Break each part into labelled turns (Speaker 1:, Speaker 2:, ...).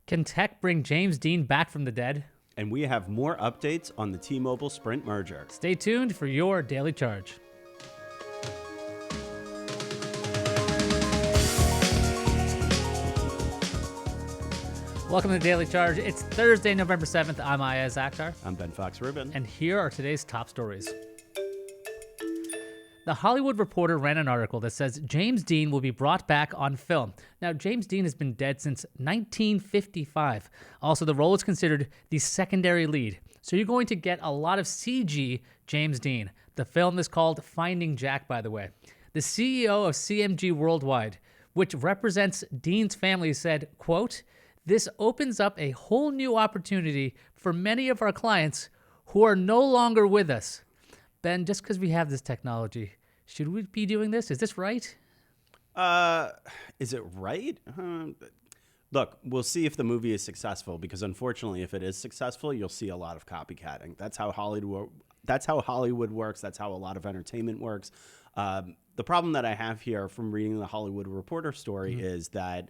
Speaker 1: Can tech bring James Dean back from the dead?
Speaker 2: And we have more updates on the T-Mobile Sprint merger.
Speaker 1: Stay tuned for your Daily Charge. Welcome to the Daily Charge. It's Thursday, November 7th. I'm Ayaz Akhtar.
Speaker 2: I'm Ben Fox-Rubin.
Speaker 1: And here are today's top stories. The Hollywood Reporter ran an article that says James Dean will be brought back on film. Now, James Dean has been dead since 1955. Also, the role is considered the secondary lead. So you're going to get a lot of CG James Dean. The film is called Finding Jack, by the way. The CEO of CMG Worldwide, which represents Dean's family, said, quote, "This opens up a whole new opportunity for many of our clients who are no longer with us." Ben, just because we have this technology, should we be doing this? Is this right?
Speaker 2: Is it right? Look, we'll see if the movie is successful, because unfortunately, if it is successful, you'll see a lot of copycatting. That's how Hollywood works. That's how a lot of entertainment works. The problem that I have here from reading the Hollywood Reporter story is that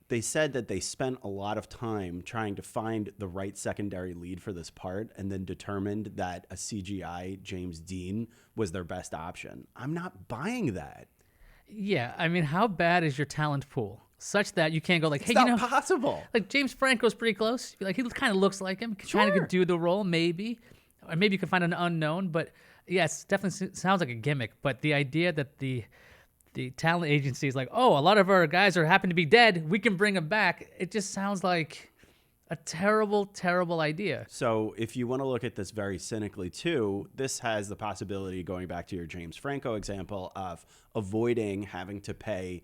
Speaker 2: they said that they spent a lot of time trying to find the right secondary lead for this part, and then determined that a CGI James Dean was their best option. I'm not buying that.
Speaker 1: Yeah, I mean, how bad is your talent pool such that you can't go like,
Speaker 2: It's
Speaker 1: hey,
Speaker 2: not
Speaker 1: you know,
Speaker 2: possible.
Speaker 1: like James Franco's pretty close. Like, he kind of looks like him,
Speaker 2: Sure.
Speaker 1: trying to do the role, maybe, or maybe you can find an unknown. But yes, definitely sounds like a gimmick. But the idea that the talent agency is like, oh, a lot of our guys happen to be dead, we can bring them back. It just sounds like a terrible, terrible idea.
Speaker 2: So if you want to look at this very cynically too, this has the possibility, going back to your James Franco example, of avoiding having to pay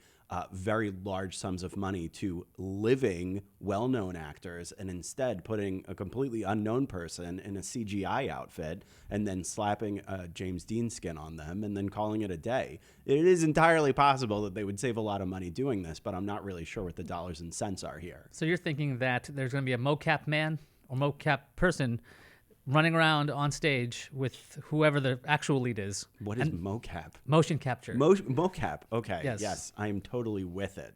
Speaker 2: very large sums of money to living, well-known actors, and instead putting a completely unknown person in a CGI outfit and then slapping a James Dean skin on them and then calling it a day. It is entirely possible that they would save a lot of money doing this, but I'm not really sure what the dollars and cents are here.
Speaker 1: So you're thinking that there's going to be a mocap man or mocap person running around on stage with whoever the actual lead is.
Speaker 2: What is mocap?
Speaker 1: Motion capture.
Speaker 2: Mocap. Okay.
Speaker 1: Yes.
Speaker 2: I am totally with it.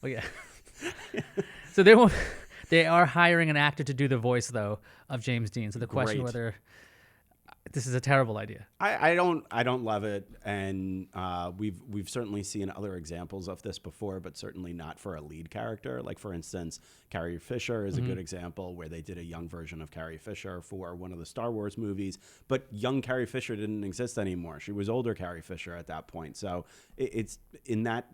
Speaker 1: Oh, yeah. So they are hiring an actor to do the voice, though, of James Dean. So the question whether this is a terrible idea.
Speaker 2: I don't love it, and we've certainly seen other examples of this before, but certainly not for a lead character. Like, for instance, Carrie Fisher is a good example, where they did a young version of Carrie Fisher for one of the Star Wars movies, but young Carrie Fisher didn't exist anymore. She was older Carrie Fisher at that point. So it's in that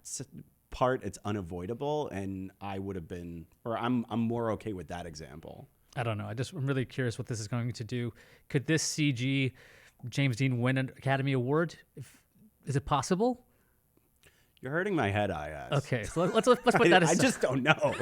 Speaker 2: part, it's unavoidable, and I'm more okay with that example.
Speaker 1: I don't know. I'm really curious what this is going to do. Could this CG James Dean win an Academy Award? Is it possible?
Speaker 2: You're hurting my head, I.S.
Speaker 1: Okay, so let's put that aside.
Speaker 2: I just don't know.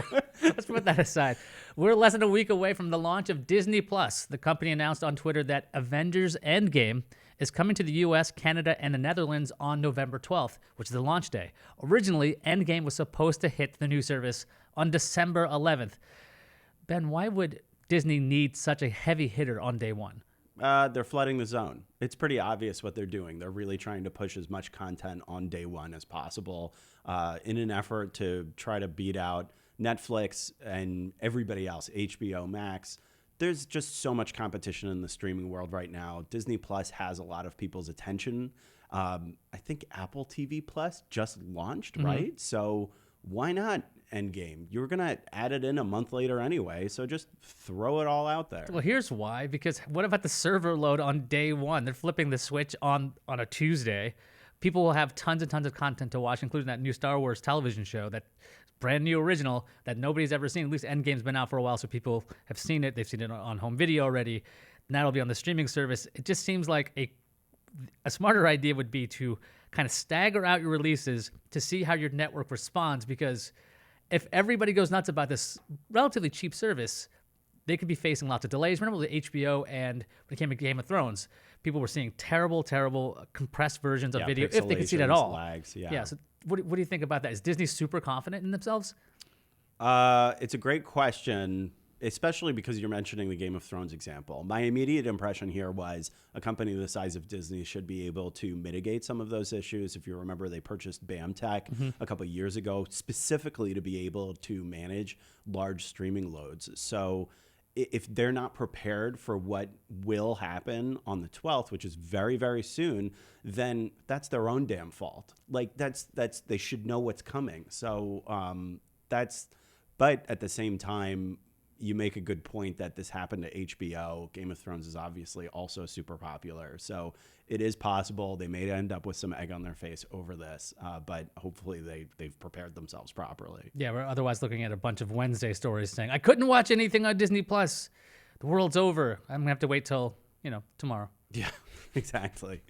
Speaker 1: Let's put that aside. We're less than a week away from the launch of Disney+. The company announced on Twitter that Avengers Endgame is coming to the U.S., Canada, and the Netherlands on November 12th, which is the launch day. Originally, Endgame was supposed to hit the new service on December 11th. Ben, why would Disney need such a heavy hitter on day one?
Speaker 2: They're flooding the zone. It's pretty obvious what they're doing. They're really trying to push as much content on day one as possible in an effort to try to beat out Netflix and everybody else, HBO Max. There's just so much competition in the streaming world right now. Disney Plus has a lot of people's attention. I think Apple TV Plus just launched, right? So why not Endgame? You were going to add it in a month later anyway, so just throw it all out there.
Speaker 1: Well, here's why. Because what about the server load on day one? They're flipping the switch on a Tuesday. People will have tons and tons of content to watch, including that new Star Wars television show, that brand new original that nobody's ever seen. At least Endgame's been out for a while, so people have seen it. They've seen it on home video already. Now it'll be on the streaming service. It just seems like a smarter idea would be to kind of stagger out your releases to see how your network responds, because if everybody goes nuts about this relatively cheap service, they could be facing lots of delays. Remember with HBO and when it came to Game of Thrones, people were seeing terrible compressed versions of video, if they could see it at all.
Speaker 2: Lags,
Speaker 1: So what do you think about that? Is Disney super confident in themselves?
Speaker 2: It's a great question. especially because you're mentioning the Game of Thrones example. My immediate impression here was a company the size of Disney should be able to mitigate some of those issues. If you remember, they purchased BAMTech a couple of years ago specifically to be able to manage large streaming loads. So if they're not prepared for what will happen on the 12th, which is very, very soon, then that's their own damn fault. Like that's they should know what's coming. So but at the same time, you make a good point that this happened to HBO. Game of Thrones is obviously also super popular. So it is possible they may end up with some egg on their face over this, but hopefully they've prepared themselves properly.
Speaker 1: Yeah, we're otherwise looking at a bunch of Wednesday stories saying, I couldn't watch anything on Disney+. The world's over. I'm going to have to wait till, tomorrow.
Speaker 2: Yeah, exactly.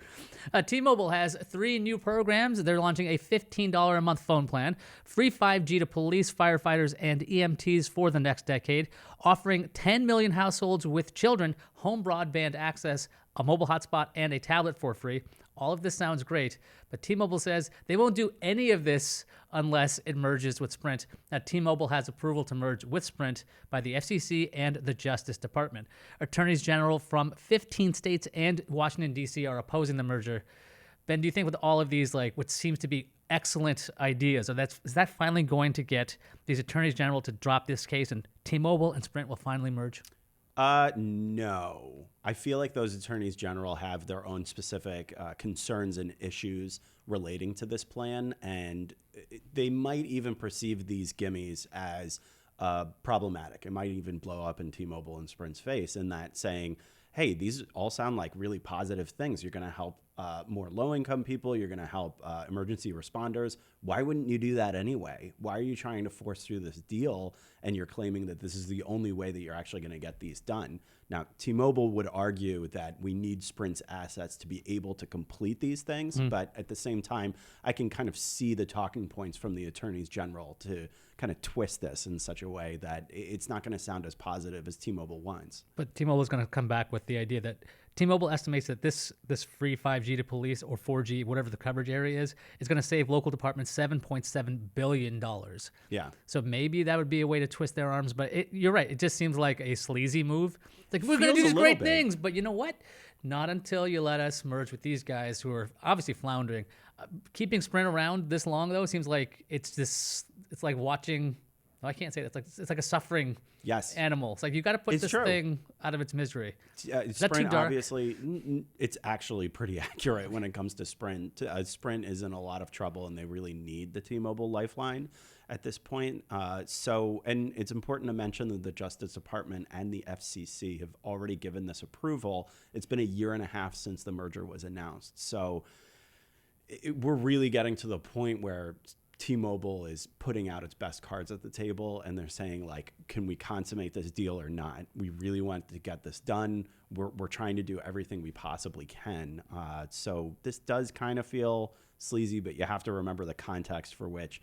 Speaker 1: T-Mobile has 3 new programs. They're launching a $15 a month phone plan, free 5G to police, firefighters, and EMTs for the next decade, offering 10 million households with children home broadband access, a mobile hotspot, and a tablet for free. All of this sounds great, but T-Mobile says they won't do any of this unless it merges with Sprint. Now, T-Mobile has approval to merge with Sprint by the FCC and the Justice Department. Attorneys general from 15 states and Washington, D.C. are opposing the merger. Ben, do you think with all of these, like what seems to be excellent ideas, is that finally going to get these attorneys general to drop this case and T-Mobile and Sprint will finally merge?
Speaker 2: No. I feel like those attorneys general have their own specific concerns and issues relating to this plan, and they might even perceive these gimmies as problematic. It might even blow up in T-Mobile and Sprint's face in that saying, hey, these all sound like really positive things. You're going to help more low-income people. You're going to help emergency responders. Why wouldn't you do that anyway? Why are you trying to force through this deal and you're claiming that this is the only way that you're actually going to get these done? Now, T-Mobile would argue that we need Sprint's assets to be able to complete these things, but at the same time, I can kind of see the talking points from the attorneys general to kind of twist this in such a way that it's not going to sound as positive as T-Mobile wants.
Speaker 1: But T-Mobile is going to come back with the idea that T-Mobile estimates that this free 5G to police or 4G, whatever the coverage area is going to save local departments $7.7 billion.
Speaker 2: Yeah.
Speaker 1: So maybe that would be a way to twist their arms. But you're right. It just seems like a sleazy move. Like, we're going to do these great things. But you know what? Not until you let us merge with these guys who are obviously floundering. Keeping Sprint around this long, though, seems like it's like watching... I can't say that. It's like a suffering animal. It's like you got to put this thing out of its misery. Is that too dark?
Speaker 2: Obviously, it's actually pretty accurate when it comes to Sprint. Sprint is in a lot of trouble, and they really need the T-Mobile lifeline at this point. And it's important to mention that the Justice Department and the FCC have already given this approval. It's been 1.5 years since the merger was announced. So we're really getting to the point where T-Mobile is putting out its best cards at the table, and they're saying, like, can we consummate this deal or not? We really want to get this done. We're trying to do everything we possibly can. So this does kind of feel sleazy, but you have to remember the context for which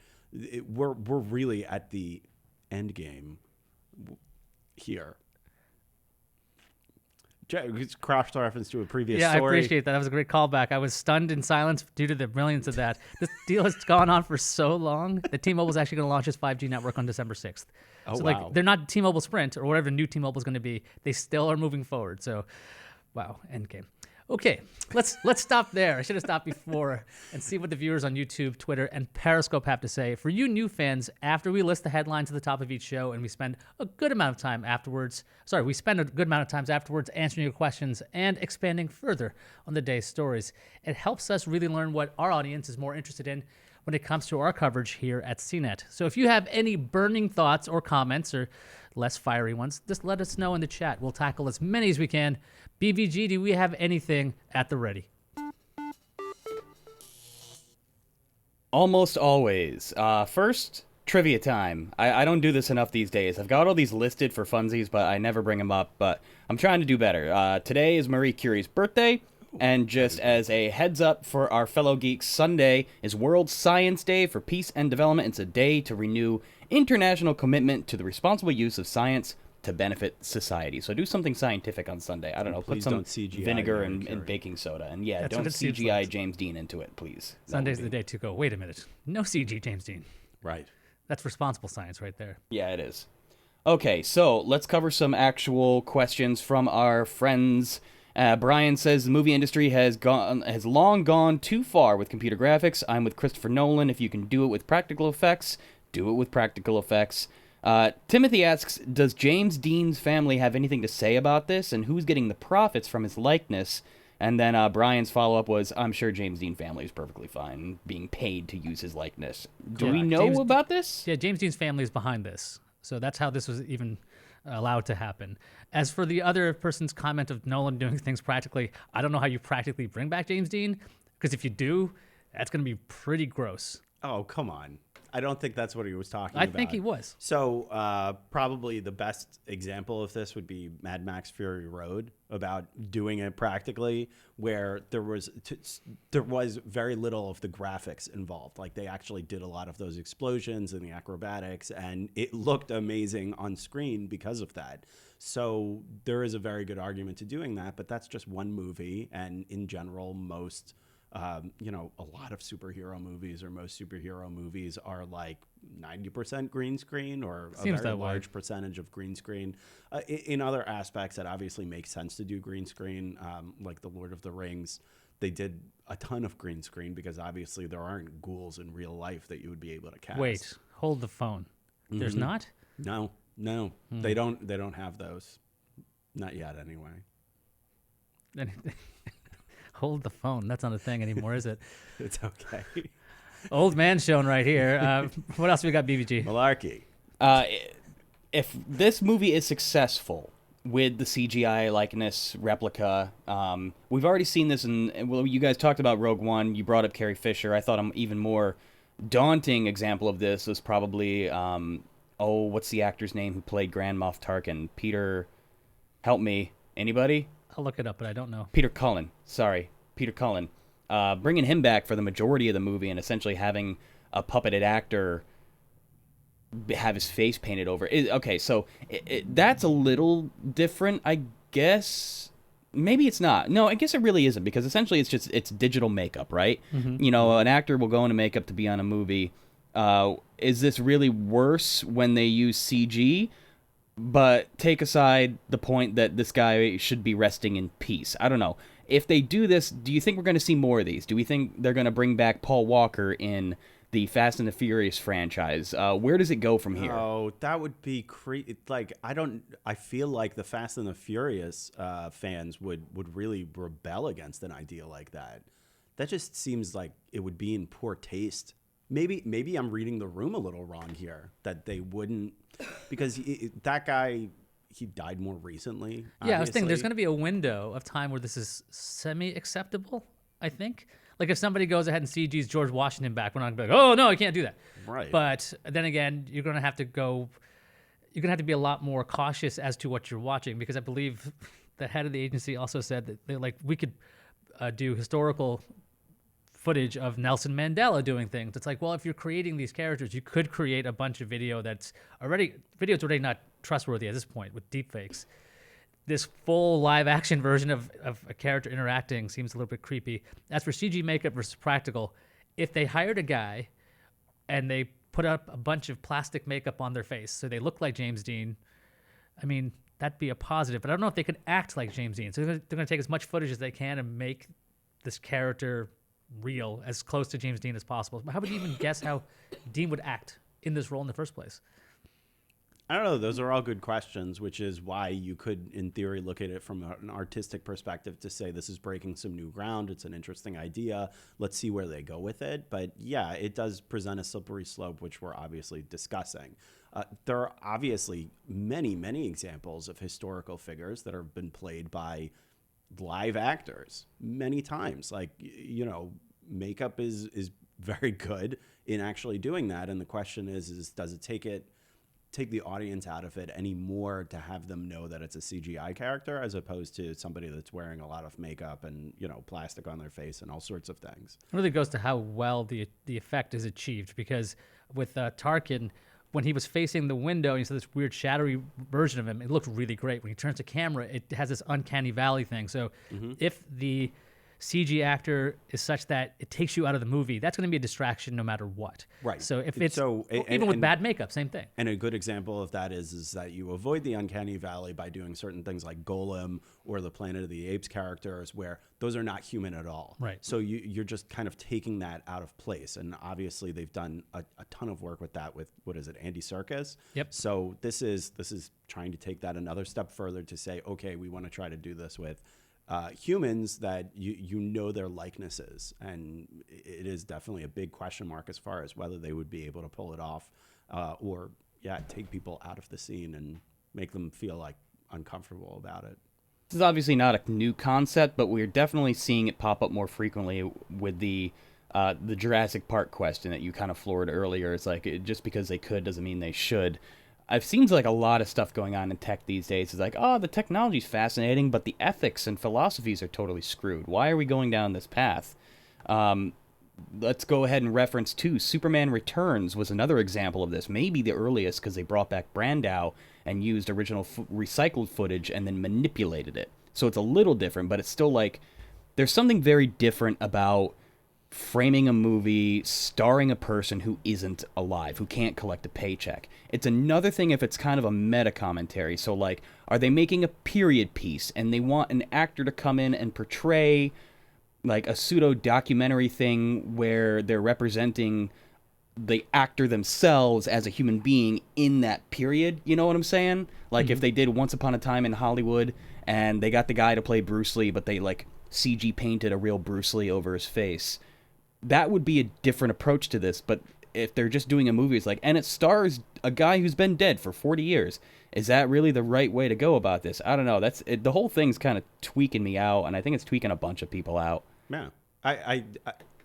Speaker 2: we're really at the end game here. Cross reference to a previous story.
Speaker 1: Yeah, I appreciate that. That was a great callback. I was stunned in silence due to the brilliance of that. This deal has gone on for so long that T-Mobile is actually going to launch its 5G network on December 6th.
Speaker 2: Oh,
Speaker 1: so,
Speaker 2: wow.
Speaker 1: like, they're not T-Mobile Sprint or whatever new T-Mobile is going to be. They still are moving forward. So, wow, endgame. Okay, let's stop there. I should have stopped before and see what the viewers on YouTube, Twitter, and Periscope have to say. For you new fans, after we list the headlines at the top of each show and we spend a good amount of time afterwards, answering your questions and expanding further on the day's stories. It helps us really learn what our audience is more interested in when it comes to our coverage here at CNET. So if you have any burning thoughts or comments or less fiery ones, just let us know in the chat. We'll tackle as many as we can. BVG, do we have anything at the ready?
Speaker 3: Almost always. First, trivia time. I don't do this enough these days. I've got all these listed for funsies, but I never bring them up. But I'm trying to do better. Today is Marie Curie's birthday. And just as a heads up for our fellow geeks, Sunday is World Science Day for Peace and Development. It's a day to renew international commitment to the responsible use of science to benefit society. So do something scientific on Sunday. I don't know, put some vinegar and baking soda. And yeah, don't CGI James Dean into it, please.
Speaker 1: Sunday's the day to go, wait a minute, no CG James Dean.
Speaker 2: Right.
Speaker 1: That's responsible science right there.
Speaker 3: Yeah, it is. Okay, so let's cover some actual questions from our friends. Brian says the movie industry has long gone too far with computer graphics. I'm with Christopher Nolan. If you can do it with practical effects, do it with practical effects. Timothy asks, does James Dean's family have anything to say about this, and who's getting the profits from his likeness? And then Brian's follow-up was, I'm sure James Dean family is perfectly fine being paid to use his likeness. Do we know about this?
Speaker 1: Yeah, James Dean's family is behind this. So that's how this was even allowed to happen. As for the other person's comment of Nolan doing things practically, I don't know how you practically bring back James Dean, because if you do, that's going to be pretty gross.
Speaker 2: Oh, come on. I don't think that's what he was talking about.
Speaker 1: I think he was.
Speaker 2: So probably the best example of this would be Mad Max Fury Road, about doing it practically, where there was very little of the graphics involved. Like, they actually did a lot of those explosions and the acrobatics, and it looked amazing on screen because of that. So there is a very good argument to doing that, but that's just one movie, and in general, most a lot of superhero movies, or most superhero movies, are like 90% green screen, or a very large percentage of green screen. In other aspects, that obviously makes sense to do green screen, like the Lord of the Rings. They did a ton of green screen because obviously there aren't ghouls in real life that you would be able to cast.
Speaker 1: Wait, hold the phone. There's not?
Speaker 2: No. They don't have those. Not yet, anyway.
Speaker 1: Hold the phone. That's not a thing anymore, is it?
Speaker 2: It's okay.
Speaker 1: Old man shown right here. What else we got, BBG?
Speaker 2: Malarkey.
Speaker 3: If this movie is successful with the CGI likeness replica, we've already seen this well, you guys talked about Rogue One. You brought up Carrie Fisher. I thought an even more daunting example of this was probably, what's the actor's name who played Grand Moff Tarkin? Peter, help me. Anybody?
Speaker 1: I'll look it up, but I don't know.
Speaker 3: Peter Cullen. Sorry. Peter Cullen. Bringing him back for the majority of the movie and essentially having a puppeted actor have his face painted over. Okay, so that's a little different, I guess. Maybe it's not. No, I guess it really isn't, because essentially it's digital makeup, right? Mm-hmm. You know, an actor will go into makeup to be on a movie. Is this really worse when they use CG? But take aside the point that this guy should be resting in peace. I don't know. If they do this, do you think we're going to see more of these? Do we think they're going to bring back Paul Walker in the Fast and the Furious franchise? Where does it go from here?
Speaker 2: Oh, that would be like, I feel like the Fast and the Furious fans would really rebel against an idea like that. That just seems like it would be in poor taste. Maybe I'm reading the room a little wrong here, that they wouldn't, because that guy, he died more recently. Obviously.
Speaker 1: Yeah, I was thinking there's going to be a window of time where this is semi-acceptable, I think. Like, if somebody goes ahead and CGs George Washington back, we're not going to be like, oh, no, you can't do that.
Speaker 2: Right.
Speaker 1: But then again, you're going to have to be a lot more cautious as to what you're watching, because I believe the head of the agency also said that we could do historical footage of Nelson Mandela doing things. It's like, well, if you're creating these characters, you could create a bunch of video's already not trustworthy at this point with deepfakes. This full live action version of a character interacting seems a little bit creepy. As for CG makeup versus practical, if they hired a guy and they put up a bunch of plastic makeup on their face so they look like James Dean, I mean, that'd be a positive. But I don't know if they could act like James Dean. So they're going to take as much footage as they can and make this character real, as close to James Dean as possible. How would you even guess how Dean would act in this role in the first place?
Speaker 2: I don't know. Those are all good questions, which is why you could, in theory, look at it from an artistic perspective to say this is breaking some new ground. It's an interesting idea. Let's see where they go with it. But yeah, it does present a slippery slope, which we're obviously discussing. There are obviously many, many examples of historical figures that have been played by live actors many times. Like, makeup is very good in actually doing that. And the question is does it take the audience out of it any more to have them know that it's a CGI character as opposed to somebody that's wearing a lot of makeup and, plastic on their face and all sorts of things?
Speaker 1: It really goes to how well the effect is achieved, because with Tarkin, when he was facing the window and you saw this weird shadowy version of him, it looked really great. When he turns the camera, it has this uncanny valley thing. So if the CG actor is such that it takes you out of the movie, that's going to be a distraction no matter what.
Speaker 2: Right.
Speaker 1: So if it's
Speaker 2: So,
Speaker 1: even with bad makeup, same thing.
Speaker 2: And a good example of that is that you avoid the uncanny valley by doing certain things like Golem or the Planet of the Apes characters, where those are not human at all.
Speaker 1: Right.
Speaker 2: So you're just kind of taking that out of place. And obviously they've done a ton of work with that with, what is it, Andy Serkis?
Speaker 1: Yep.
Speaker 2: So this is trying to take that another step further to say, okay, we want to try to do this with humans that you know their likenesses, and it is definitely a big question mark as far as whether they would be able to pull it off, or take people out of the scene and make them feel like uncomfortable about it.
Speaker 3: This is obviously not a new concept, but we're definitely seeing it pop up more frequently with the Jurassic Park question that you kind of floored earlier. It's like, just because they could doesn't mean they should. It seems like a lot of stuff going on in tech these days is like, oh, the technology's fascinating, but the ethics and philosophies are totally screwed. Why are we going down this path? Let's go ahead and reference, too, Superman Returns was another example of this. Maybe the earliest, because they brought back Brandau and used original recycled footage and then manipulated it. So it's a little different, but it's still like, there's something very different about framing a movie starring a person who isn't alive, who can't collect a paycheck. It's another thing if it's kind of a meta commentary. So, like, are they making a period piece and they want an actor to come in and portray like a pseudo documentary thing where they're representing the actor themselves as a human being in that period? You know what I'm saying? Like, if they did Once Upon a Time in Hollywood and they got the guy to play Bruce Lee, but they like CG painted a real Bruce Lee over his face, that would be a different approach to this. But if they're just doing a movie, it's like, and it stars a guy who's been dead for 40 years. Is that really the right way to go about this? I don't know. That's it, the whole thing's kind of tweaking me out, and I think it's tweaking a bunch of people out.
Speaker 2: Yeah. I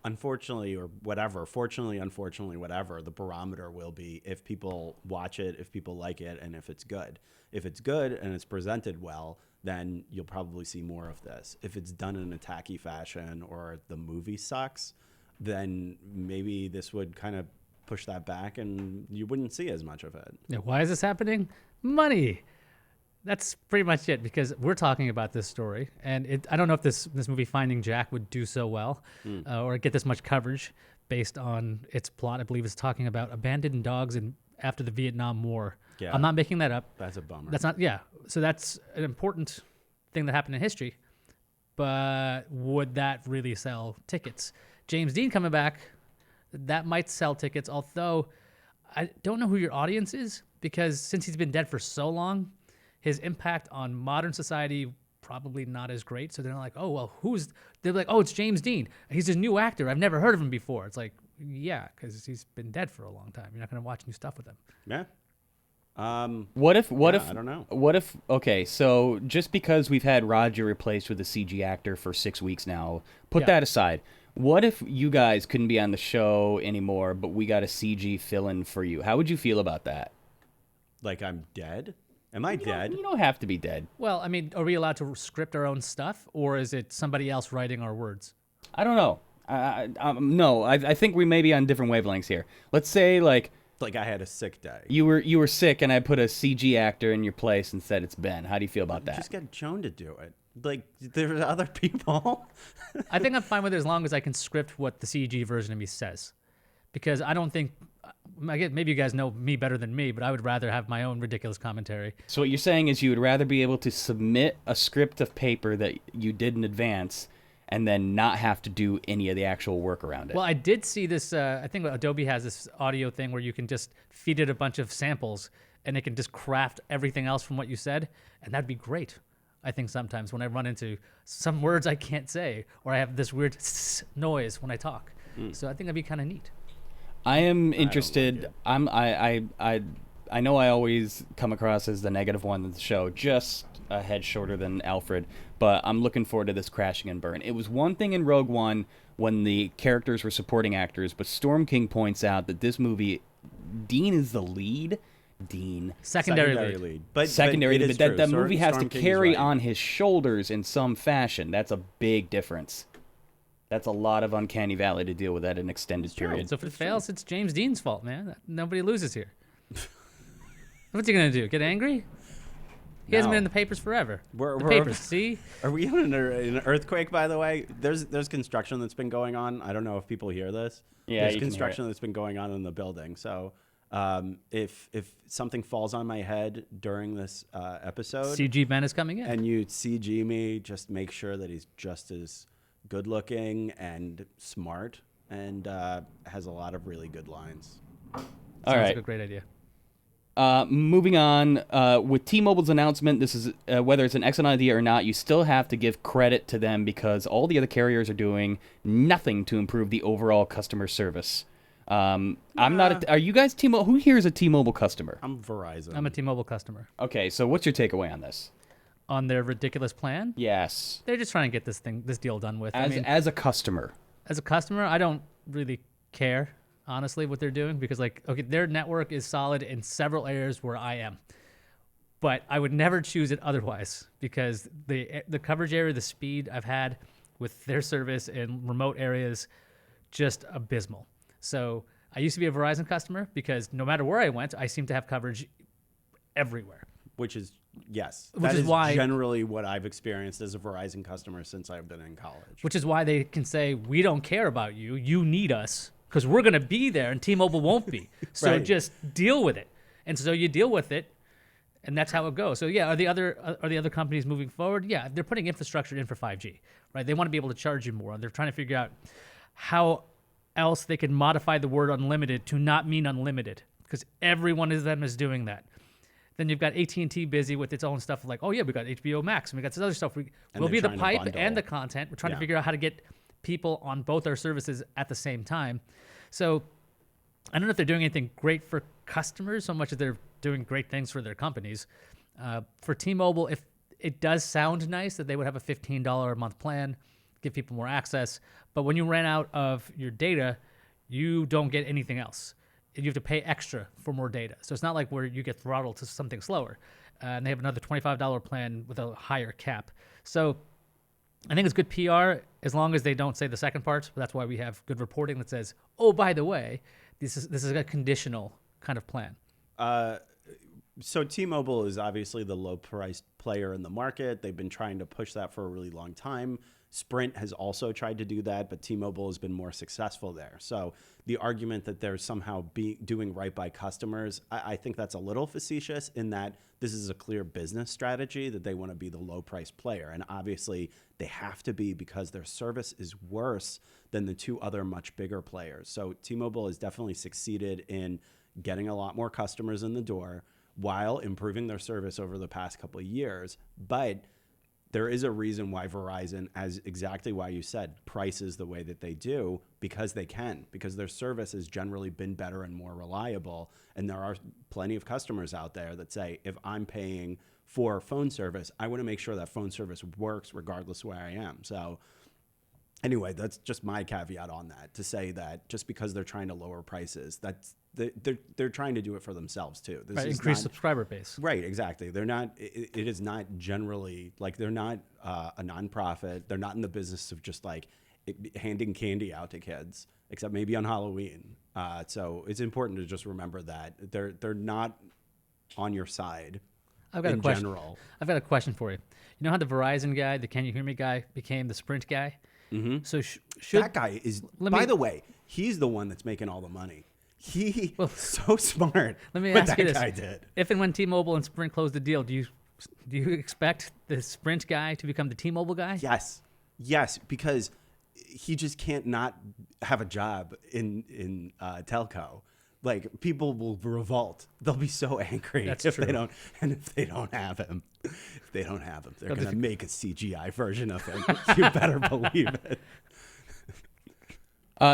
Speaker 2: unfortunately, or whatever, fortunately, unfortunately, whatever, the barometer will be if people watch it, if people like it, and if it's good. If it's good and it's presented well, then you'll probably see more of this. If it's done in a tacky fashion or the movie sucks, then maybe this would kind of push that back and you wouldn't see as much of it.
Speaker 1: Yeah, why is this happening? Money. That's pretty much it, because we're talking about this story, and I don't know if this movie Finding Jack would do so well or get this much coverage based on its plot. I believe it's talking about abandoned dogs after the Vietnam War.
Speaker 2: Yeah.
Speaker 1: I'm not making that up.
Speaker 2: That's a bummer.
Speaker 1: That's not, yeah. So that's an important thing that happened in history, but would that really sell tickets? James Dean coming back, that might sell tickets, although I don't know who your audience is, because since he's been dead for so long, his impact on modern society probably not as great. So they're like, oh, well, they're like, oh, it's James Dean. He's a new actor. I've never heard of him before. It's like, yeah, because he's been dead for a long time. You're not going to watch new stuff with him.
Speaker 2: Yeah.
Speaker 3: What if
Speaker 2: I don't know.
Speaker 3: What if, okay, so just because we've had Roger replaced with a CG actor for 6 weeks now, put that aside. What if you guys couldn't be on the show anymore, but we got a CG fill-in for you? How would you feel about that?
Speaker 2: Like, I'm dead? Am I dead?
Speaker 3: You don't have to be dead.
Speaker 1: Well, I mean, are we allowed to script our own stuff, or is it somebody else writing our words?
Speaker 3: I don't know. No, I think we may be on different wavelengths here. Let's say, like
Speaker 2: I had a sick day.
Speaker 3: you were sick, and I put a CG actor in your place and said it's Ben. How do you feel about that?
Speaker 2: Just get Joan to do it. Like, there's other people.
Speaker 1: I think I'm fine with it as long as I can script what the CG version of me says, because I don't think. Maybe you guys know me better than me, but I would rather have my own ridiculous commentary.
Speaker 3: So what you're saying is you would rather be able to submit a script of paper that you did in advance and then not have to do any of the actual work around it.
Speaker 1: Well, I did see this. I think Adobe has this audio thing where you can just feed it a bunch of samples and it can just craft everything else from what you said. And that'd be great. I think sometimes when I run into some words I can't say, or I have this weird noise when I talk. So I think that'd be kind of neat.
Speaker 3: I am interested. I know I always come across as the negative one of the show, just a head shorter than Alfred, but I'm looking forward to this crashing and burn. It was one thing in Rogue One when the characters were supporting actors, but Storm King points out that this movie, Dean is the lead.
Speaker 1: Secondary lead.
Speaker 2: But
Speaker 3: Secondary,
Speaker 2: it
Speaker 3: but
Speaker 2: is
Speaker 3: that
Speaker 2: true.
Speaker 3: movie has
Speaker 2: Storm
Speaker 3: to
Speaker 2: King is
Speaker 3: carry
Speaker 2: right.
Speaker 3: on his shoulders in some fashion. That's a big difference. That's a lot of uncanny valley to deal with at an extended period.
Speaker 1: So if it fails, it's James Dean's fault, man. Nobody loses here. What's he gonna do? Get angry? He hasn't
Speaker 2: No.
Speaker 1: been in the papers forever.
Speaker 2: We're-
Speaker 1: The
Speaker 2: we're-
Speaker 1: papers, see?
Speaker 2: Are we in an earthquake, by the way? There's construction that's been going on. I don't know if people hear this.
Speaker 3: Yeah,
Speaker 2: There's
Speaker 3: you can hear
Speaker 2: construction
Speaker 3: it.
Speaker 2: that's been going on in the building. So if something falls on my head during this episode
Speaker 1: CG Ben is coming in.
Speaker 2: and you CG me, just make sure that he's just as good looking and smart and has a lot of really good lines.
Speaker 3: All
Speaker 1: Sounds
Speaker 3: right.
Speaker 1: like a great idea.
Speaker 3: Moving on, with T-Mobile's announcement, this is whether it's an excellent idea or not, you still have to give credit to them because all the other carriers are doing nothing to improve the overall customer service. I'm not. Are you guys T-Mobile? Who here is a T-Mobile customer?
Speaker 2: I'm Verizon.
Speaker 1: I'm a T-Mobile customer.
Speaker 3: Okay, so what's your takeaway on this?
Speaker 1: On their ridiculous plan,
Speaker 3: Yes,
Speaker 1: they're just trying to get this deal done with.
Speaker 3: as a customer.
Speaker 1: As a customer, I don't really care, honestly, what they're doing because, like, okay, their network is solid in several areas where I am, but I would never choose it otherwise because the coverage area, the speed I've had with their service in remote areas, just abysmal. So I used to be a Verizon customer because no matter where I went, I seem to have coverage everywhere.
Speaker 2: Which is, yes.
Speaker 1: Which
Speaker 2: that
Speaker 1: is why-
Speaker 2: generally what I've experienced as a Verizon customer since I've been in college.
Speaker 1: Which is why they can say, we don't care about you. You need us because we're going to be there and T-Mobile won't be. So
Speaker 2: Right.
Speaker 1: just deal with it. And so you deal with it, and that's how it goes. So yeah, are the other companies moving forward? Yeah, they're putting infrastructure in for 5G, right? They want to be able to charge you more. They're trying to figure out how else they can modify the word unlimited to not mean unlimited because every one of them is doing that. Then you've got AT&T busy with its own stuff like, oh yeah, we got HBO Max and we got this other stuff. We'll
Speaker 2: they're
Speaker 1: be the
Speaker 2: trying to
Speaker 1: pipe
Speaker 2: bundle.
Speaker 1: and the content. We're trying to
Speaker 2: Yeah.
Speaker 1: figure out how to get people on both our services at the same time. So I don't know if they're doing anything great for customers so much as they're doing great things for their companies. For T-Mobile, if it does sound nice that they would have a $15 a month plan, give people more access, but when you ran out of your data, you don't get anything else. You have to pay extra for more data. So it's not like where you get throttled to something slower. And they have another $25 plan with a higher cap. So I think it's good PR as long as they don't say the second part. But that's why we have good reporting that says, oh, by the way, this is a conditional kind of plan.
Speaker 2: So T-Mobile is obviously the low-priced player in the market. They've been trying to push that for a really long time. Sprint has also tried to do that, but T-Mobile has been more successful there. So the argument that they're somehow doing right by customers, I think that's a little facetious in that this is a clear business strategy that they want to be the low-priced player. And obviously they have to be because their service is worse than the two other much bigger players. So T-Mobile has definitely succeeded in getting a lot more customers in the door while improving their service over the past couple of years. But there is a reason why Verizon, as exactly why you said, prices the way that they do, because they can, because their service has generally been better and more reliable. And there are plenty of customers out there that say, if I'm paying for phone service, I want to make sure that phone service works regardless of where I am. So anyway, that's just my caveat on that, to say that just because they're trying to lower prices, that's they're trying to do it for themselves too. This
Speaker 1: Right,
Speaker 2: is
Speaker 1: increase
Speaker 2: not-
Speaker 1: subscriber base.
Speaker 2: Right, exactly. They're not. It is not generally like they're not a nonprofit. They're not in the business of just like handing candy out to kids, except maybe on Halloween. So it's important to just remember that they're not on your side.
Speaker 1: I've got
Speaker 2: in
Speaker 1: a question.
Speaker 2: general.
Speaker 1: I've got a question for you. You know how the Verizon guy, the Can You Hear Me guy, became the Sprint guy? Mm-hmm. So should
Speaker 2: That guy is.
Speaker 1: Let
Speaker 2: By
Speaker 1: me-
Speaker 2: the way, he's the one that's making all the money. He
Speaker 1: Well,
Speaker 2: so smart.
Speaker 1: let me
Speaker 2: what
Speaker 1: ask
Speaker 2: that
Speaker 1: you this:
Speaker 2: guy did.
Speaker 1: If and when T-Mobile and Sprint close the deal, do you expect the Sprint guy to become the T-Mobile guy?
Speaker 2: Yes, because he just can't not have a job in telco. Like people will revolt. They'll be so angry
Speaker 1: That's
Speaker 2: if
Speaker 1: true.
Speaker 2: they don't, and if they don't have him, they're gonna make a CGI version of him. You better believe it.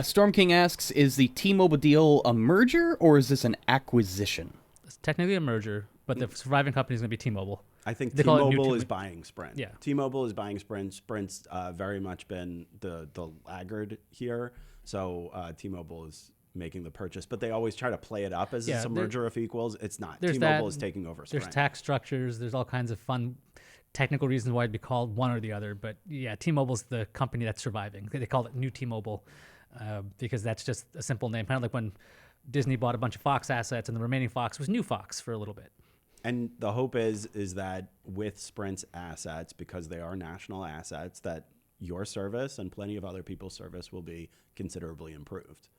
Speaker 3: Storm King asks, is the T-Mobile deal a merger or is this an acquisition?
Speaker 1: It's technically a merger, but the surviving company is going to be T-Mobile.
Speaker 2: I think
Speaker 1: They call it
Speaker 2: T-Mobile
Speaker 1: new
Speaker 2: is
Speaker 1: T-
Speaker 2: buying Sprint.
Speaker 1: Yeah.
Speaker 2: T-Mobile is buying Sprint. Sprint's very much been the laggard here. So T-Mobile is making the purchase, but they always try to play it up as
Speaker 1: Yeah,
Speaker 2: it's a merger of equals. It's not.
Speaker 1: there's
Speaker 2: T-Mobile
Speaker 1: that,
Speaker 2: is taking over Sprint.
Speaker 1: There's tax structures. There's all kinds of fun technical reasons why it'd be called one or the other. But yeah, T-Mobile's the company that's surviving. They call it New T-Mobile because that's just a simple name. Kind of like when Disney bought a bunch of Fox assets and the remaining Fox was New Fox for a little bit.
Speaker 2: And the hope is that with Sprint's assets, because they are national assets, that your service and plenty of other people's service will be considerably improved.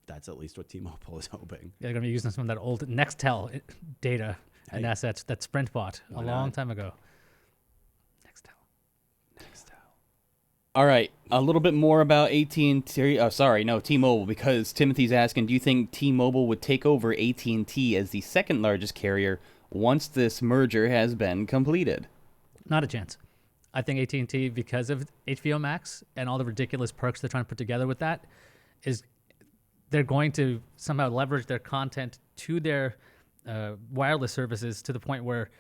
Speaker 2: That's at least what T-Mobile is hoping.
Speaker 1: They're going to be using some of that old Nextel data and
Speaker 2: Hey.
Speaker 1: assets that Sprint bought
Speaker 2: Why
Speaker 1: a long
Speaker 2: not?
Speaker 1: time ago.
Speaker 3: All right, a little bit more about AT&T. Oh, sorry, no, T-Mobile, because Timothy's asking, do you think T-Mobile would take over AT&T as the second largest carrier once this merger has been completed?
Speaker 1: Not a chance. I think AT&T, because of HBO Max and all the ridiculous perks they're trying to put together with that, is they're going to somehow leverage their content to their wireless services to the point where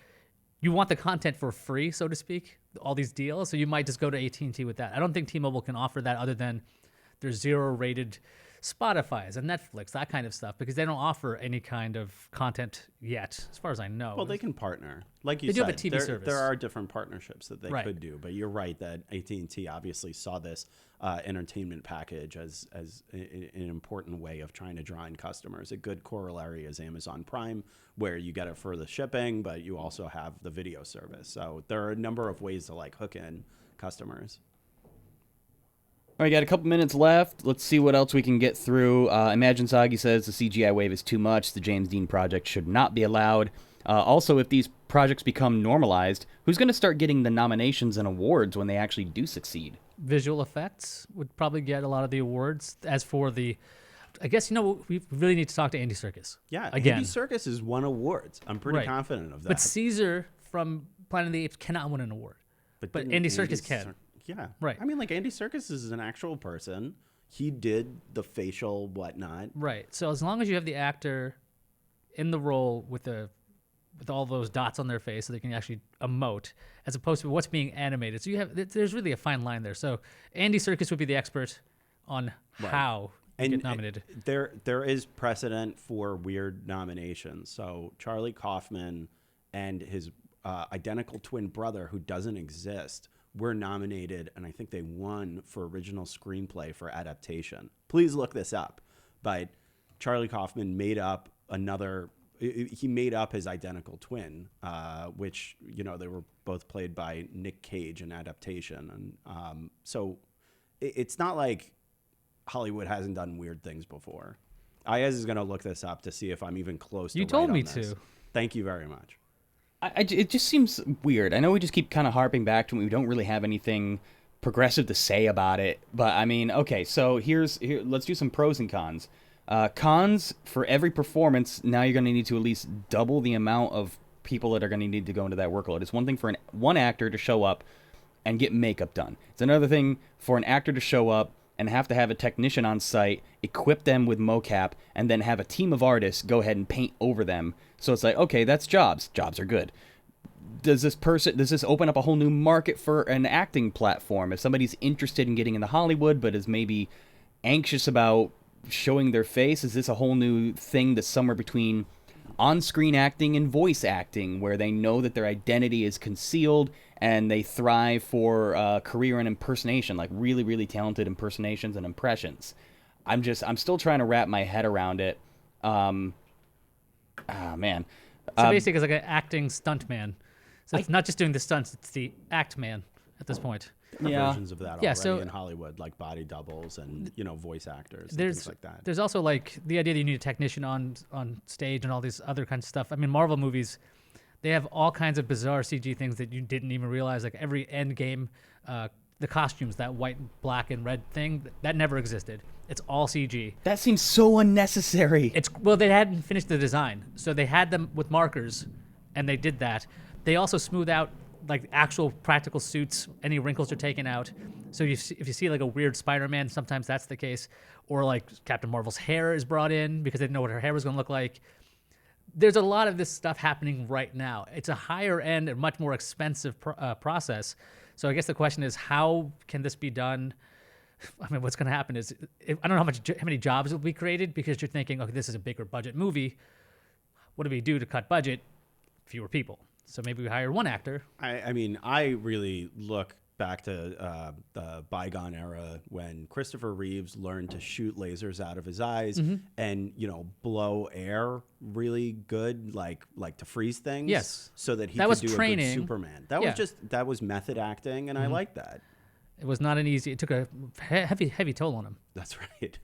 Speaker 1: you want the content for free, so to speak, all these deals. So you might just go to AT&T with that. I don't think T-Mobile can offer that other than their zero-rated Spotify's and Netflix, that kind of stuff, because they don't offer any kind of content yet, as far as I know.
Speaker 2: Well, they can partner. Like you
Speaker 1: They do
Speaker 2: said,
Speaker 1: have a TV service.
Speaker 2: there are different partnerships that they
Speaker 1: Right.
Speaker 2: could do. But you're right that AT&T obviously saw this entertainment package as an important way of trying to draw in customers. A good corollary is Amazon Prime, where you get it for the shipping, but you also have the video service. So there are a number of ways to like hook in customers.
Speaker 3: All right, got a couple minutes left. Let's see what else we can get through. Imagine Sagi says the CGI wave is too much. The James Dean project should not be allowed. Also, if these projects become normalized, who's going to start getting the nominations and awards when they actually do succeed?
Speaker 1: Visual effects would probably get a lot of the awards. As for the, I guess, we really need to talk to Andy Serkis.
Speaker 2: Yeah,
Speaker 1: again.
Speaker 2: Andy Serkis has won awards. I'm pretty
Speaker 1: Right.
Speaker 2: confident of that.
Speaker 1: But Caesar from Planet of the Apes cannot win an award. But
Speaker 2: didn't
Speaker 1: Andy Serkis can.
Speaker 2: Yeah.
Speaker 1: Right.
Speaker 2: I mean, like, Andy Serkis is an actual person. He did the facial whatnot.
Speaker 1: Right. So as long as you have the actor in the role with all those dots on their face, so they can actually emote, as opposed to what's being animated. So there's really a fine line there. So Andy Serkis would be the expert on how to get nominated.
Speaker 2: There is precedent for weird nominations. So Charlie Kaufman and his identical twin brother, who doesn't exist, were nominated, and I think they won for original screenplay for adaptation. Please look this up. But Charlie Kaufman made up he made up his identical twin, which, they were both played by Nick Cage in adaptation. And so it's not like Hollywood hasn't done weird things before. Ayaz is going to look this up to see if I'm even close to
Speaker 1: You
Speaker 2: right
Speaker 1: told
Speaker 2: on
Speaker 1: me
Speaker 2: this.
Speaker 1: to.
Speaker 2: Thank you very much.
Speaker 3: It just seems weird. I know we just keep kind of harping back to it. We don't really have anything progressive to say about it. But, I mean, okay, so let's do some pros and cons. Cons, for every performance, now you're going to need to at least double the amount of people that are going to need to go into that workload. It's one thing for one actor to show up and get makeup done. It's another thing for an actor to show up and have to have a technician on site, equip them with mocap, and then have a team of artists go ahead and paint over them. So it's like, okay, that's jobs. Jobs are good. Does this open up a whole new market for an acting platform? If somebody's interested in getting into Hollywood but is maybe anxious about showing their face, is this a whole new thing that's somewhere between on-screen acting and voice acting, where they know that their identity is concealed and they thrive for a career in impersonation, like really, really talented impersonations and impressions? I'm still trying to wrap my head around it. Man.
Speaker 1: So basically, it's like an acting stuntman. So it's not just doing the stunts; it's the act man at this point.
Speaker 2: There are versions of that already
Speaker 1: so
Speaker 2: in Hollywood, like body doubles and voice actors and
Speaker 1: There's
Speaker 2: things like that.
Speaker 1: There's also like the idea that you need a technician on stage and all these other kinds of stuff. I mean, Marvel movies, they have all kinds of bizarre CG things that you didn't even realize. Like every end game, the costumes, that white, black, and red thing, that never existed. It's all CG.
Speaker 3: That seems so unnecessary.
Speaker 1: Well, they hadn't finished the design, so they had them with markers, and they did that. They also smooth out like actual practical suits. Any wrinkles are taken out. So if you see like a weird Spider-Man, sometimes that's the case. Or like Captain Marvel's hair is brought in because they didn't know what her hair was going to look like. There's a lot of this stuff happening right now. It's a higher end and much more expensive process. So I guess the question is, how can this be done? I mean, what's going to happen is, I don't know how many jobs will be created, because you're thinking, okay, this is a bigger budget movie. What do we do to cut budget? Fewer people. So maybe we hire one actor.
Speaker 2: I mean, I really look back to the bygone era when Christopher Reeves learned to shoot lasers out of his eyes and blow air really good, like to freeze things.
Speaker 1: Yes.
Speaker 2: So that he
Speaker 1: That
Speaker 2: could
Speaker 1: was
Speaker 2: do a
Speaker 1: training.
Speaker 2: good Superman. That was method acting, and I like that.
Speaker 1: It was not an easy. It took a heavy toll on him.
Speaker 2: That's right.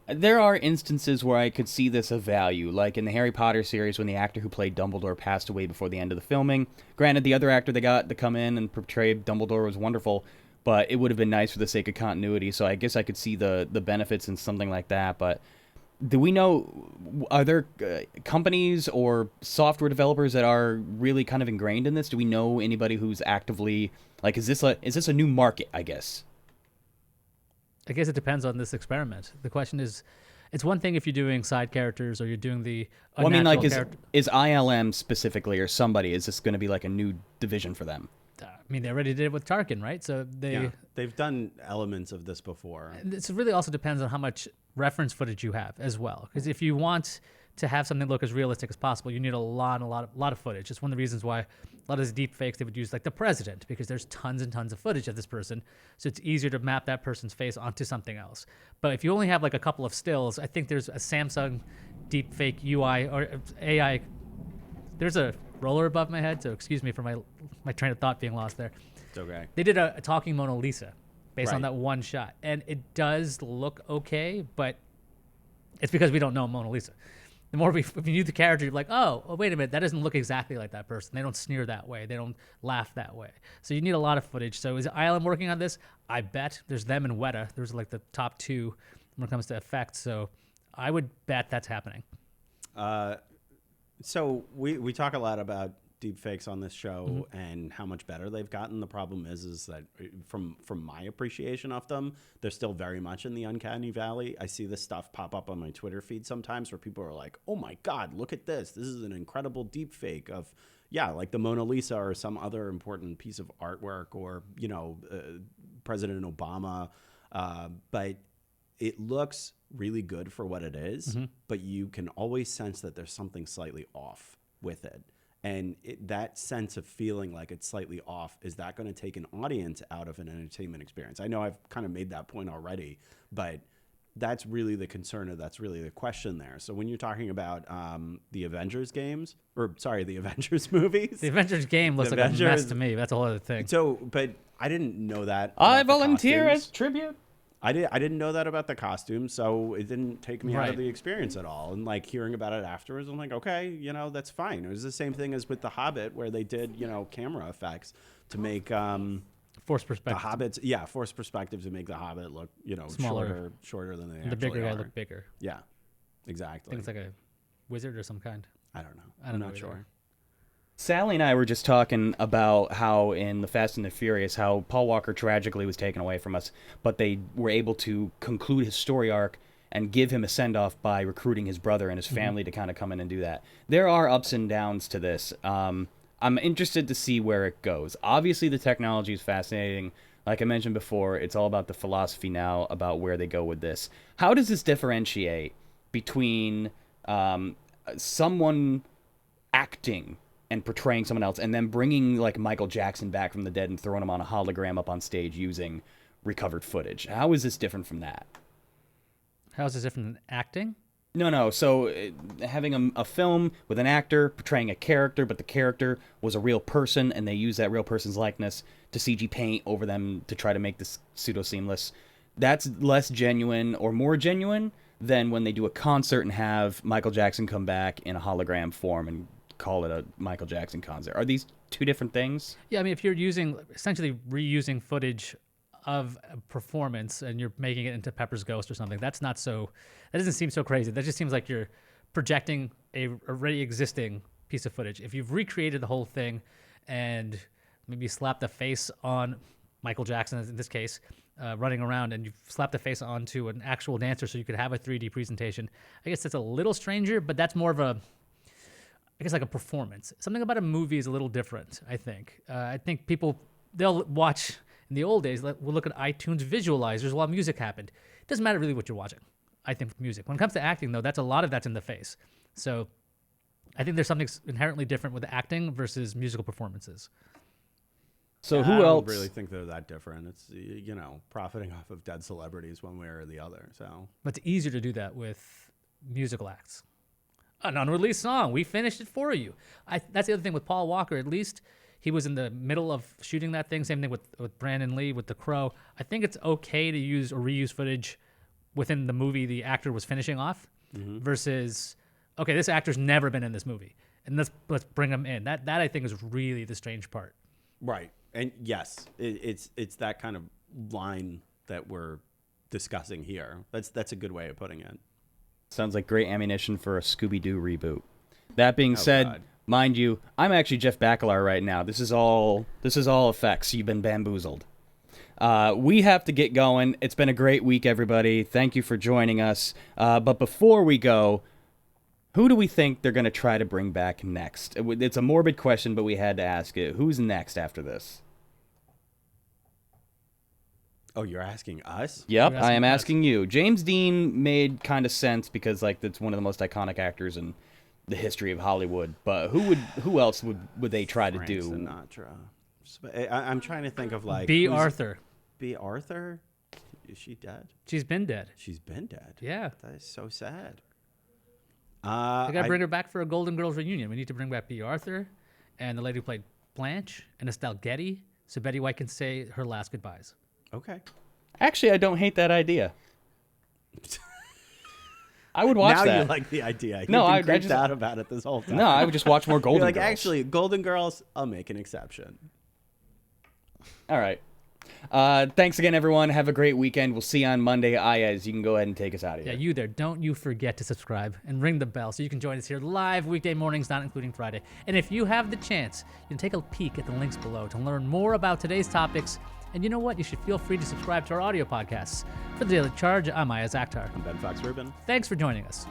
Speaker 3: There are instances where I could see this of value, like in the Harry Potter series when the actor who played Dumbledore passed away before the end of the filming. Granted, the other actor they got to come in and portray Dumbledore was wonderful, but it would have been nice for the sake of continuity, so I guess I could see the benefits in something like that. But do we know, are there companies or software developers that are really kind of ingrained in this? Do we know anybody who's actively, like, is this a new market, I guess?
Speaker 1: I guess it depends on this experiment. The question is, it's one thing if you're doing side characters or you're doing the unnatural character.
Speaker 3: Is ILM specifically or somebody, is this going to be like a new division for them?
Speaker 1: I mean, they already did it with Tarkin, right? So
Speaker 2: They've done elements of this before.
Speaker 1: It really also depends on how much reference footage you have as well. Because if you want to have something look as realistic as possible, you need a lot of footage. It's one of the reasons why a lot of these deep fakes they would use, like the president, because there's tons and tons of footage of this person, so it's easier to map that person's face onto something else. But if you only have like a couple of stills, I think there's a Samsung deep fake UI or AI. There's a roller above my head, so excuse me for my train of thought being lost there.
Speaker 2: It's okay.
Speaker 1: They did a talking Mona Lisa based on
Speaker 2: Right.
Speaker 1: that one shot, and it does look okay, but it's because we don't know Mona Lisa. The more if you knew the character, you're like, oh, wait a minute, that doesn't look exactly like that person. They don't sneer that way. They don't laugh that way. So you need a lot of footage. So is ILM working on this? I bet. There's them and Weta. There's like the top two when it comes to effects. So I would bet that's happening.
Speaker 2: So we talk a lot about deep fakes on this show and how much better they've gotten. The problem is that from my appreciation of them, they're still very much in the uncanny valley. I see this stuff pop up on my Twitter feed sometimes where people are like, oh my God, look at this. This is an incredible deep fake of, like the Mona Lisa or some other important piece of artwork or, President Obama. But it looks really good for what it is, but you can always sense that there's something slightly off with it. And that sense of feeling like it's slightly off, is that going to take an audience out of an entertainment experience? I know I've kind of made that point already, but that's really the concern, or that's really the question there. So when you're talking about the Avengers movies.
Speaker 1: The Avengers game looks like a mess to me. That's a whole other thing.
Speaker 2: So, but I didn't know that.
Speaker 3: I
Speaker 2: about the
Speaker 3: volunteer
Speaker 2: costumes.
Speaker 3: as tribute.
Speaker 2: I didn't know that about the costumes, so it didn't take me out
Speaker 1: Right.
Speaker 2: of the experience at all. And like hearing about it afterwards, I'm like, okay, that's fine. It was the same thing as with The Hobbit, where they did, camera effects to make
Speaker 1: Forced
Speaker 2: the
Speaker 1: perspective.
Speaker 2: Hobbits, forced perspective to make the Hobbit look,
Speaker 1: Smaller.
Speaker 2: shorter than they
Speaker 1: The
Speaker 2: actually
Speaker 1: bigger guy
Speaker 2: are.
Speaker 1: looked bigger.
Speaker 2: Yeah,
Speaker 1: I
Speaker 2: exactly.
Speaker 1: think it's like a wizard or some kind.
Speaker 2: I don't know.
Speaker 1: I don't
Speaker 2: I'm
Speaker 1: know
Speaker 2: not
Speaker 1: either.
Speaker 2: sure.
Speaker 3: Sally and I were just talking about how in The Fast and the Furious, how Paul Walker tragically was taken away from us, but they were able to conclude his story arc and give him a send-off by recruiting his brother and his family to kind of come in and do that. There are ups and downs to this. I'm interested to see where it goes. Obviously, the technology is fascinating. Like I mentioned before, it's all about the philosophy now about where they go with this. How does this differentiate between someone acting and portraying someone else, and then bringing like Michael Jackson back from the dead and throwing him on a hologram up on stage using recovered footage? How is this different from that?
Speaker 1: How is this different than acting?
Speaker 3: No. So having a film with an actor portraying a character, but the character was a real person, and they use that real person's likeness to CG paint over them to try to make this pseudo-seamless. That's less genuine or more genuine than when they do a concert and have Michael Jackson come back in a hologram form and call it a Michael Jackson concert. Are these two different things?
Speaker 1: Yeah, I mean, if you're essentially reusing footage of a performance and you're making it into Pepper's Ghost or something, that doesn't seem so crazy. That just seems like you're projecting a already existing piece of footage. If you've recreated the whole thing and maybe slapped a face on Michael Jackson, in this case, running around, and you've slapped the face onto an actual dancer so you could have a 3D presentation, I guess that's a little stranger, but that's more of like a performance. Something about a movie is a little different, I think. I think people, they'll watch, in the old days, we'll look at iTunes visualizers while music happened. It doesn't matter really what you're watching, I think, with music. When it comes to acting, though, a lot of that's in the face. So I think there's something inherently different with acting versus musical performances.
Speaker 3: So
Speaker 2: I
Speaker 3: who
Speaker 2: don't
Speaker 3: else?
Speaker 2: really think they're that different. It's, you know, profiting off of dead celebrities one way or the other. So
Speaker 1: But it's easier to do that with musical acts. An unreleased song, we finished it for you. That's the other thing with Paul Walker. At least he was in the middle of shooting that thing. Same thing with Brandon Lee with The Crow. I think it's okay to use or reuse footage within the movie the actor was finishing off versus, okay, this actor's never been in this movie, and let's bring him in. That I think is really the strange part.
Speaker 2: right, and yes, it's that kind of line that we're discussing here. That's a good way of putting it.
Speaker 3: Sounds like great ammunition for a Scooby-Doo reboot. That being said,
Speaker 2: God.
Speaker 3: mind you, I'm actually Jeff Bakalar right now. This is all effects. You've been bamboozled. We have to get going. It's been a great week, everybody. Thank you for joining us. But before we go, who do we think they're going to try to bring back next? It's a morbid question, but we had to ask it. Who's next after this?
Speaker 2: Oh, you're asking us?
Speaker 3: Yep,
Speaker 1: You're
Speaker 3: I am
Speaker 1: asking us.
Speaker 3: asking you. James Dean made kind of sense because like that's one of the most iconic actors in the history of Hollywood. But who else would they try to
Speaker 2: Frank
Speaker 3: do?
Speaker 2: Sinatra. I'm trying to think of like
Speaker 1: B.
Speaker 2: who's-
Speaker 1: Arthur.
Speaker 2: B. Arthur? Is she dead?
Speaker 1: She's been dead.
Speaker 2: She's been dead.
Speaker 1: Yeah.
Speaker 2: That is so sad.
Speaker 1: I gotta bring her back for a Golden Girls reunion. We need to bring back B. Arthur and the lady who played Blanche and Estelle Getty, so Betty White can say her last goodbyes.
Speaker 2: Okay.
Speaker 3: Actually, I don't hate that idea. I would watch
Speaker 2: now
Speaker 3: that.
Speaker 2: you like the idea. You've
Speaker 3: No,
Speaker 2: been
Speaker 3: I
Speaker 2: creeped
Speaker 3: just-
Speaker 2: out about it this whole time.
Speaker 3: No, I would just watch more Golden
Speaker 2: You're like,
Speaker 3: Girls.
Speaker 2: actually, Golden Girls, I'll make an exception.
Speaker 3: All right. Thanks again, everyone. Have a great weekend. We'll see you on Monday. Ayaz, you can go ahead and take us out of
Speaker 1: Yeah,
Speaker 3: here.
Speaker 1: you there. Don't you forget to subscribe and ring the bell so you can join us here live weekday mornings, not including Friday. And if you have the chance, you can take a peek at the links below to learn more about today's topics. And you know what? You should feel free to subscribe to our audio podcasts. For the Daily Charge, I'm Ayaz Akhtar.
Speaker 2: I'm Ben Fox Rubin.
Speaker 1: Thanks for joining us.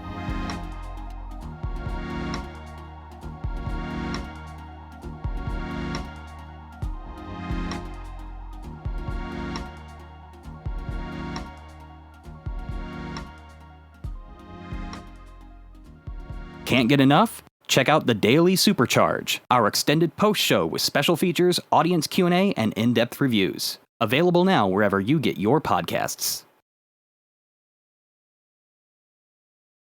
Speaker 4: Can't get enough? Check out the Daily Supercharge, our extended post show with special features, audience Q&A, and in-depth reviews. Available now wherever you get your podcasts.